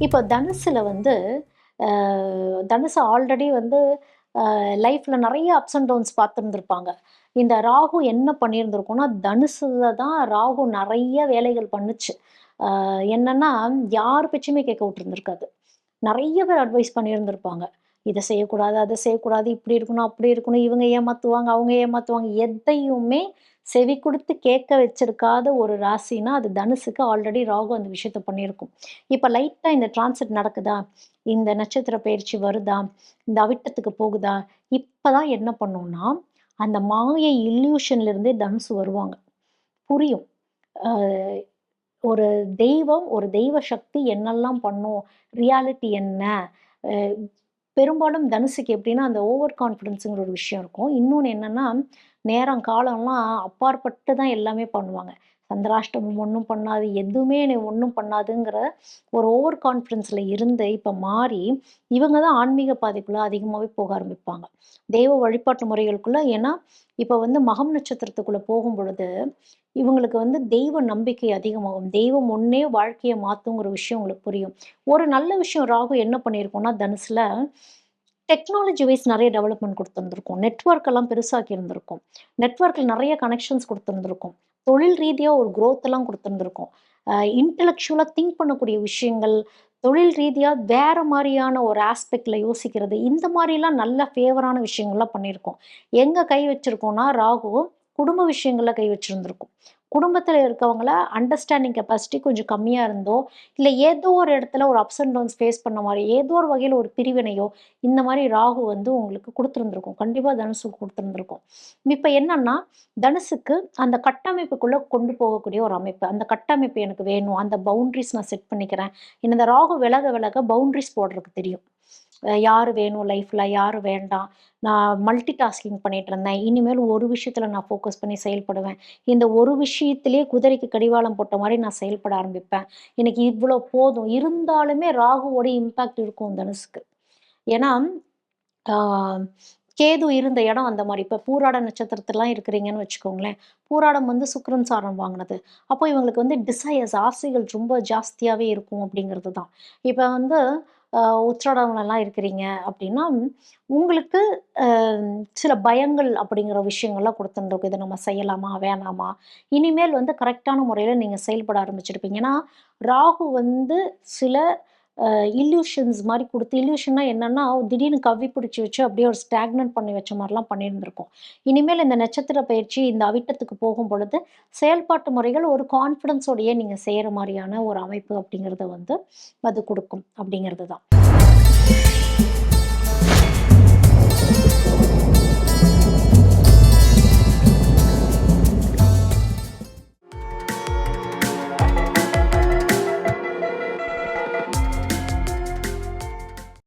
இப்போ தனுசுல வந்து தனுசு ஆல்ரெடி வந்து லைஃப்ல நெறைய அப்ஸ் அண்ட் டவுன்ஸ் பார்த்துருந்துருப்பாங்க. இந்த ராகு என்ன பண்ணியிருந்திருக்கும்னா, தனுசுல தான் ராகு நெறைய வேலைகள் பண்ணுச்சு. என்னன்னா, யார் பேச்சுமே கேட்க விட்டுருந்துருக்காது. நெறைய பேர் அட்வைஸ் பண்ணியிருந்திருப்பாங்க. இத செய்யக்கூடாது, அத செய்யக்கூடாது, இப்படி இருக்கணும், அப்படி இருக்கணும், இவங்க ஏமாத்துவாங்க, அவங்க ஏமாத்துவாங்க. எதையுமே செவி குடுத்து கேட்க வச்சிருக்காத ஒரு ராசினா, அது தனுசுக்கு ஆல்ரெடி ராகு அந்த விஷயத்த பண்ணியிருக்கும். இப்ப லைட்டா இந்த ட்ரான்சிட் நடக்குதா, இந்த நட்சத்திர பெயர்ச்சி வருதா, இந்த அவிட்டத்துக்கு போகுதா, இப்பதான் என்ன பண்ணும்னா, அந்த மாயை இல்யூஷன்ல இருந்தே தனுசு வருவாங்க. புரியும். அ ஒரு தெய்வம், ஒரு தெய்வ சக்தி என்னெல்லாம் பண்ணும்? ரியாலிட்டி என்ன? அ பெரும்பாலும் தனுசுக்கு எப்படின்னா, அந்த ஓவர் கான்ஃபிடன்ஸ்ங்கிற ஒரு விஷயம் இருக்கும். இன்னொன்னு என்னன்னா, நேரம், காலம்லாம் அப்பாற்பட்டு தான் எல்லாமே பண்ணுவாங்க. சந்திராஷ்டமம் ஒண்ணும் பண்ணாது, எதுவுமே என்னைய ஒண்ணும் பண்ணாதுங்கிற ஒரு ஓவர் கான்ஃபிடன்ஸ்ல இருந்து இப்ப மாறி, இவங்க தான் ஆன்மீக பாதைக்குள்ள அதிகமாவே போக ஆரம்பிப்பாங்க. தெய்வ வழிபாட்டு முறைகளுக்குள்ள ஏன்னா, இப்ப வந்து மகம் நட்சத்திரத்துக்குள்ள போகும்பொழுது, இவங்களுக்கு வந்து தெய்வ நம்பிக்கை அதிகமாகும். தெய்வம் ஒண்ணே வாழ்க்கைய மாத்துங்கிற விஷயம் உங்களுக்கு புரியும். ஒரு நல்ல விஷயம் ராகு என்ன பண்ணியிருக்கும்னா, தனுசுல டெக்னாலஜி வைஸ் நெறைய டெவலப்மென்ட் குடுத்திருந்திருக்கும். நெட்வொர்க் எல்லாம் பெருசாக்கி இருந்திருக்கும். நெட்வொர்க்ல நெறைய கனெக்ஷன்ஸ் குடுத்திருந்திருக்கும். தொழில் ரீதியா ஒரு குரோத் எல்லாம் குடுத்திருந்திருக்கும். இன்டலெக்சுவலா திங்க் பண்ணக்கூடிய விஷயங்கள், தொழில் ரீதியா வேற மாரியான ஒரு ஆஸ்பெக்ட்ல யோசிக்கிறது, இந்த மாரிலாம் நல்ல ஃபேவரான விஷயங்கள்லாம் பண்ணியிருக்கும். எங்க கை வச்சிருக்கோம்னா, ராகு குடும்ப விஷயங்கள்ல கை வச்சிருந்திருக்கும். குடும்பத்தில இருக்கவங்கள அண்டர்ஸ்டாண்டிங் கெப்பாசிட்டி கொஞ்சம் கம்மியா இருந்தோ, இல்ல ஏதோ ஒரு இடத்துல ஒரு அப்ஸ் அண்ட் டவுன்ஸ் ஃபேஸ் பண்ண மாரி, ஏதோ ஒரு வகையில ஒரு பிரிவினையோ, இந்த மாரி ராகு வந்து உங்களுக்கு குடுத்திருந்திருக்கும். கண்டிப்பா தனுசுக்கு குடுத்திருந்திருக்கும். இப்ப என்னன்னா, தனுசுக்கு அந்த கட்டமைப்புக்குள்ள கொண்டு போகக்கூடிய ஒரு அமைப்பு. அந்த கட்டமைப்பு எனக்கு வேணும். அந்த பவுண்டரீஸ் நான் செட் பண்ணிக்கிறேன். இந்த ராகு விலக விலக பவுண்டரீஸ் போடுறதுக்கு தெரியும். யாரு வேணும் லைஃப்ல, யாரு வேண்டாம். நான் மல்டி டாஸ்கிங் பண்ணிட்டுருந்தேன். இனிமேல் ஒரு விஷயத்துல நான் ஃபோக்கஸ் பண்ணி செயல்படுவேன். இந்த ஒரு விஷயத்திலேயே குதிரைக்கு கடிவாளம் போட்ட மாரி நான் செயல்பட ஆரம்பிப்பேன். எனக்கு இவ்ளோ போதும். இருந்தாலுமே ராகுவோட இம்பாக்ட் இருக்கும் தனுசுக்கு. ஏன்னா, ஆ கேது இருந்த இடம் அந்த மாரி. இப்ப பூராட நட்சத்திரத்திலலாம் இருக்கிறீங்கன்னு வச்சுக்கோங்களேன். பூராடம் வந்து சுக்கிரன் சாரம் வாங்குனது. அப்போ இவங்களுக்கு வந்து டிசையர்ஸ் ஆசைகள் ரொம்ப ஜாஸ்தியாவே இருக்கும் அப்படிங்கிறது தான். இப்ப வந்து உத்திராடம்லலாம் இருக்கிறீங்க அப்படின்னா, உங்களுக்கு அ சில பயங்கள் அப்படிங்கிற விஷயங்கள்லாம் குடுத்துருந்துருக்கும். இத நம்ம செய்யலாமா? வேணாமா? இனிமேல் வந்து கரெக்ட்டான முறையில நீங்க செயல்பட ஆரம்பிச்சிருப்பீங்க. ஏன்னா, ராகு வந்து சில இல்யூஷன்ஸ் மாரி குடுத்து இல்யூஷன்னா என்னன்னா, திடீர்னு கவ்வி பிடிச்சு வச்சு அப்படியே ஒரு ஸ்டாக்னன்ட் பண்ணி வச்ச மாரிலாம் பண்ணியிருந்திருக்கும். இனிமேல் இந்த நட்சத்திர பயிற்சி இந்த அவிட்டத்துக்கு போகும்பொழுது, செயல்பாட்டு முறைகள் ஒரு கான்ஃபிடன்ஸோடயே நீங்க செய்ற மாரியான ஒரு அமைப்பு அப்படிங்கிறத வந்து அது குடுக்கும் அப்படிங்கிறது தான்.